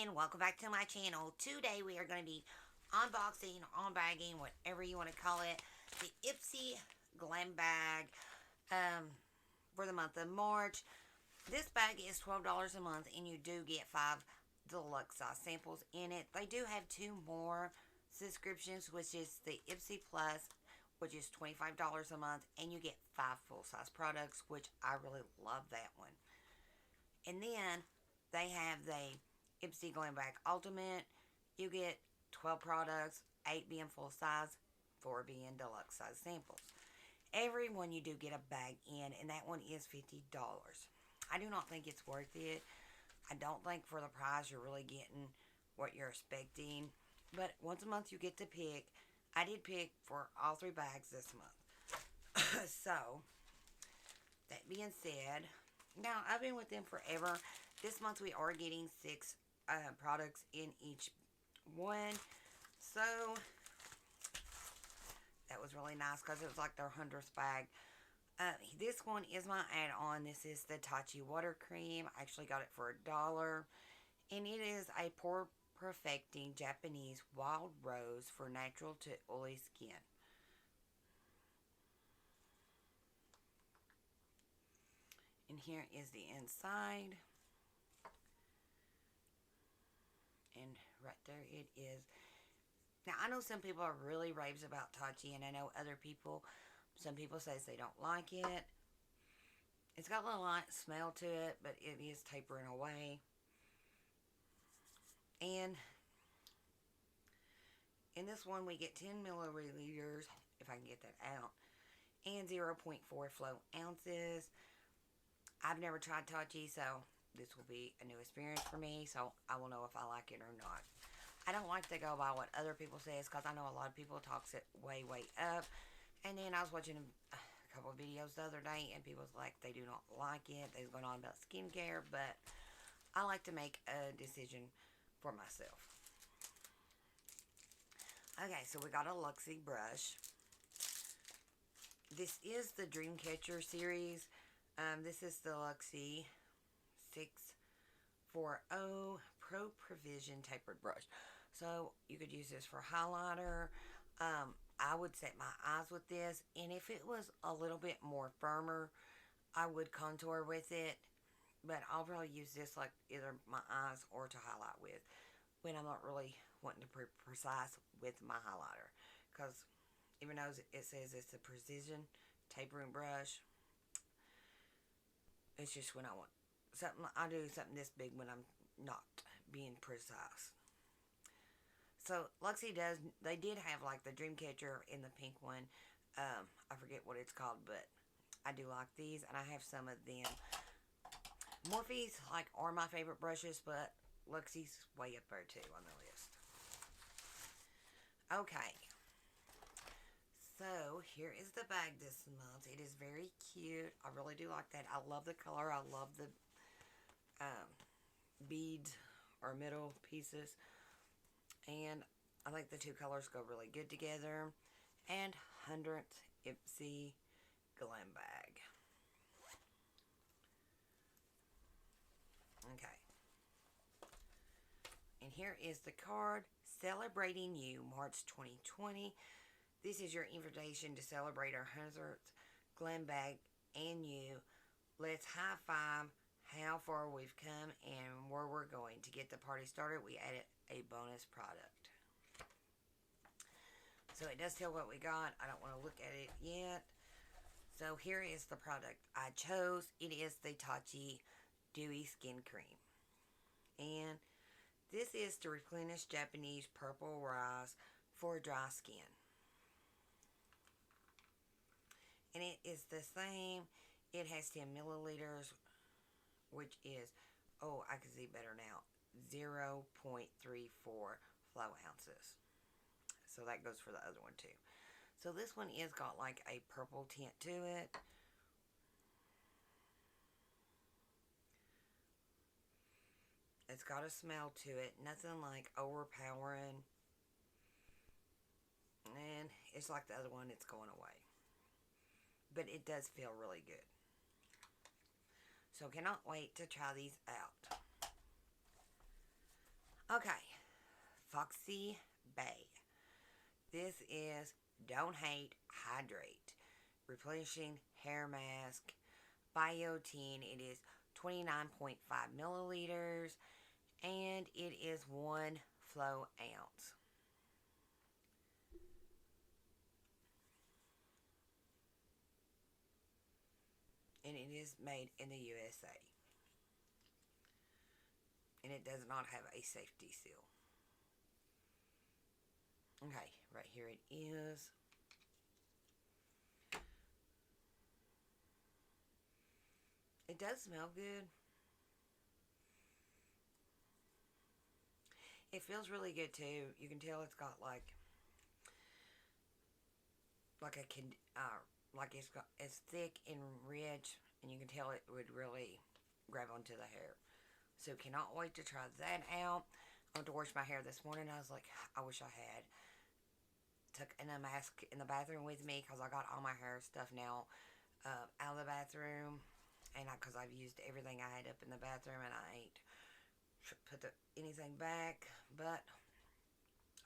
and welcome back to my channel. Today we are going to be unboxing, unbagging, whatever you want to call it, the Ipsy Glam Bag for the month of March. This bag is $12 a month and you do get 5 deluxe size samples in it. They do have 2 more subscriptions, which is the Ipsy Plus, which is $25 a month, and you get 5 full-size products, which I really love that one. And then they have the Ipsy Glam Bag Ultimate. You get 12 products, 8 being full size, 4 being deluxe size samples. Every one you do get a bag in, and that one is $50. I do not think it's worth it. I don't think for the price you're really getting what you're expecting. But once a month you get to pick. I did pick for all 3 bags this month. So, that being said, now I've been with them forever. This month we are getting 6 products in each one. So, that was really nice because it was like their 100th bag. This one is my add-on. This is the Tachi Water Cream. I actually got it for $1. And it is a pore perfecting Japanese wild rose for natural to oily skin. And here is the inside. And right there it is. Now, I know some people are really raves about Tachi, and I know other people, some people say they don't like it. It's got a little light smell to it, but it is tapering away. And in this one, we get 10 milliliters, if I can get that out, and 0.4 flow ounces. I've never tried Tachi, so this will be a new experience for me, so I will know if I like it or not. I don't like to go by what other people say, because I know a lot of people talks it way, way up. And then I was watching a couple of videos the other day, and people was like, they do not like it. They was going on about skincare, but I like to make a decision for myself. Okay, so we got a Luxie brush. This is the Dreamcatcher series. This is the Luxie 640 Pro Provision Tapered Brush. So, you could use this for highlighter. I would set my eyes with this. And if it was a little bit more firmer, I would contour with it. But I'll probably use this like either my eyes or to highlight with, when I'm not really wanting to be precise with my highlighter. Because even though it says it's a precision tapering brush, it's just when I want something, I do something this big when I'm not being precise. So, Luxie they did have like the Dreamcatcher in the pink one. I forget what it's called, but I do like these, and I have some of them. Morphe's are my favorite brushes, but Luxie's way up there too on the list. Okay. So, here is the bag this month. It is very cute. I really do like that. I love the color. I love the beads or middle pieces. And I think the 2 colors go really good together. And 100th Ipsy Glam Bag. Okay. And here is the card. Celebrating You, March 2020. This is your invitation to celebrate our 100th Glam Bag and you. Let's high five how far we've come and where we're going. To get the party started, we added a bonus product. So it does tell what we got. I don't want to look at it yet. So here is the product I chose. It is the Tachi Dewy Skin Cream. And this is to replenish Japanese purple rice for dry skin. And it is the same. It has 10 milliliters, which is, oh, I can see better now, 0.34 flow ounces. So that goes for the other one too. So this one is got like a purple tint to it. It's got a smell to it. Nothing like overpowering. And it's like the other one, it's going away. But it does feel really good. So cannot wait to try these out. Okay, Foxy Bay. This is Don't Hate, Hydrate. Replenishing hair mask. Biotin. It is 29.5 milliliters. And it is 1 flow ounce. And it is made in the USA. And it does not have a safety seal. Okay, right here it is. It does smell good. It feels really good too. You can tell it's got like a like it's thick and rich, and you can tell it would really grab onto the hair. So cannot wait to try that out. I went to wash my hair this morning. I was like, I wish I had took in a mask in the bathroom with me because I got all my hair stuff now out of the bathroom, and because I've used everything I had up in the bathroom, and I ain't put anything back, but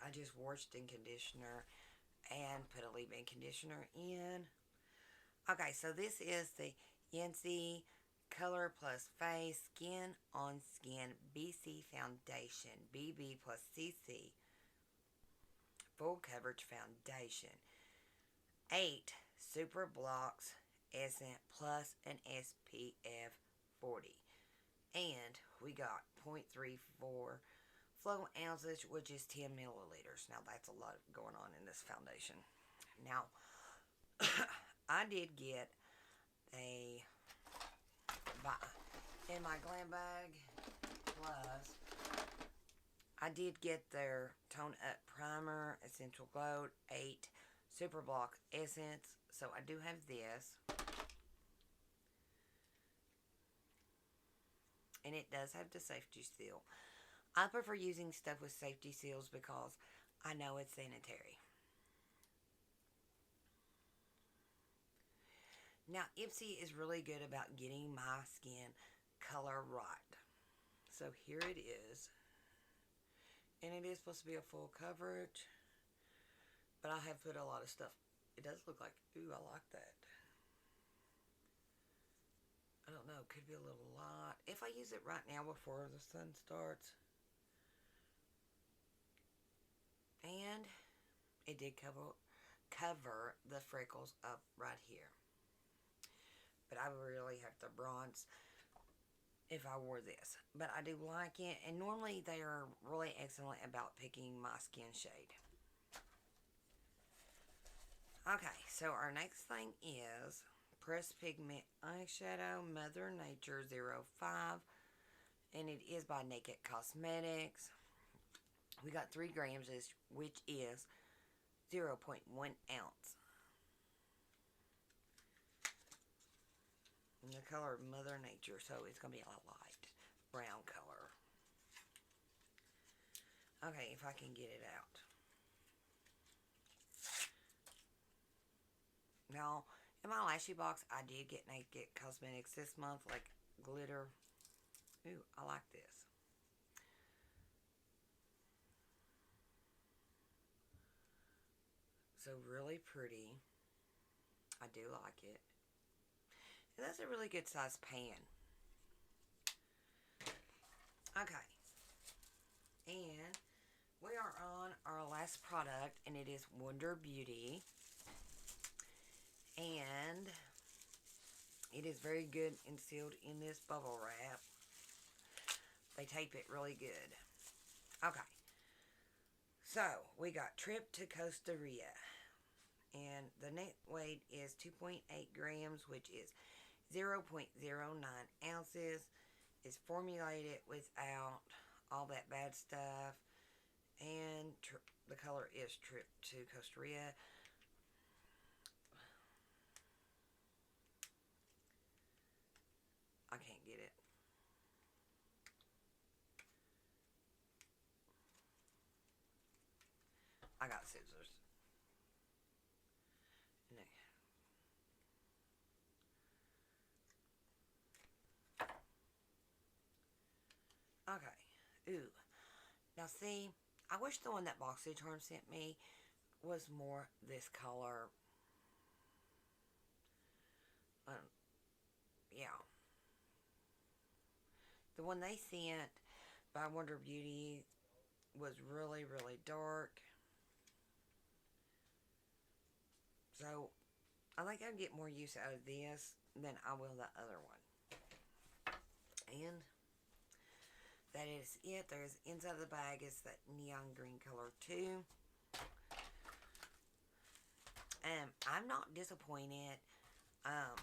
I just washed in conditioner and put a leave-in conditioner in. Okay, so this is the Yancy Color Plus Face Skin on Skin BC Foundation, BB plus CC Full Coverage Foundation. 8 Super Blocks Essence plus an SPF 40. And we got 0.34 flow ounces, which is 10 milliliters. Now, that's a lot going on in this foundation. Now, I did get in my Glam Bag Plus, I did get their Tone Up Primer, Essential Glow, 8 Super Block Essence. So I do have this. And it does have the safety seal. I prefer using stuff with safety seals because I know it's sanitary. Now, Ipsy is really good about getting my skin color right. So here it is. And it is supposed to be a full coverage. But I have put a lot of stuff. It does look like, ooh, I like that. I don't know, could be a little light. If I use it right now before the sun starts. And it did cover the freckles up right here. But I would really have to bronze if I wore this. But I do like it. And normally they are really excellent about picking my skin shade. Okay, so our next thing is Pressed Pigment Eyeshadow Mother Nature 05. And it is by Naked Cosmetics. We got 3 grams, which is 0.1 ounce. And the color of Mother Nature, so it's going to be a light brown color. Okay, if I can get it out. Now, in my lashy box, I did get Naked Cosmetics this month, like glitter. Ooh, I like this. So really pretty. I do like it. And that's a really good size pan. Okay. And we are on our last product, and it is Wonder Beauty. And it is very good and sealed in this bubble wrap. They tape it really good. Okay. So, we got Trip to Costa Rica. And the net weight is 2.8 grams, which is 0.09 ounces. It's formulated without all that bad stuff. And the color is Trip to Costa Rica. I can't get it. I got scissors. Okay. Ooh. Now see, I wish the one that Boxy Charm sent me was more this color. Um, yeah. The one they sent by Wonder Beauty was really, really dark. So, I think I'd get more use out of this than I will the other one. And that is it. There's inside of the bag is that neon green color too. I'm not disappointed. Um,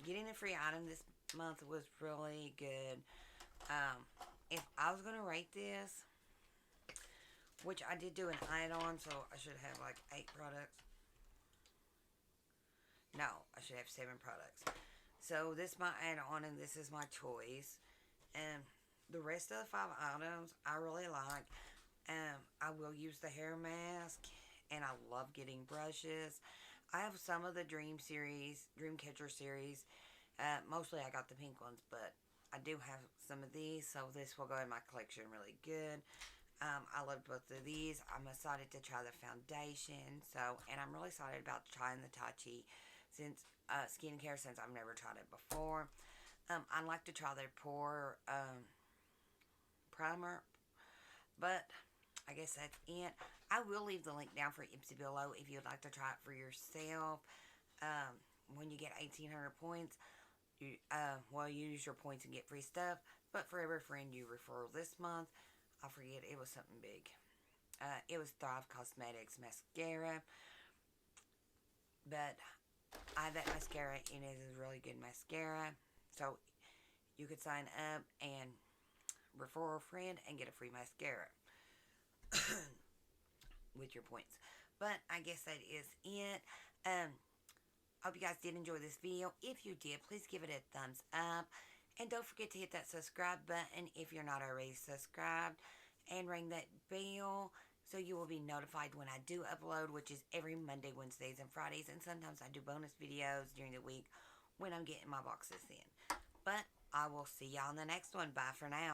Getting a free item this month was really good. If I was gonna rate this, which I did do an add-on, so I should have like 8 products. No, I should have 7 products. So this is my add-on, and this is my choice. And the rest of the 5 items I really like. I will use the hair mask, and I love getting brushes. I have some of the Dreamcatcher series. Mostly I got the pink ones, but I do have some of these, so this will go in my collection really good. I love both of these. I'm excited to try the foundation, and I'm really excited about trying the Tai Chi skincare since I've never tried it before. I'd like to try their pore primer, but I guess that's it. I will leave the link down for Ipsy below if you'd like to try it for yourself. When you get 1,800 points, you use your points and get free stuff. But for every friend you refer this month, I forget, it was something big. It was Thrive Cosmetics mascara. But I have that mascara, and it is a really good mascara. So you could sign up and refer a friend and get a free mascara with your points. But I guess that is it. I hope you guys did enjoy this video. If you did, please give it a thumbs up. And don't forget to hit that subscribe button if you're not already subscribed. And ring that bell so you will be notified when I do upload, which is every Monday, Wednesdays, and Fridays. And sometimes I do bonus videos during the week when I'm getting my boxes in. But I will see y'all in the next one. Bye for now.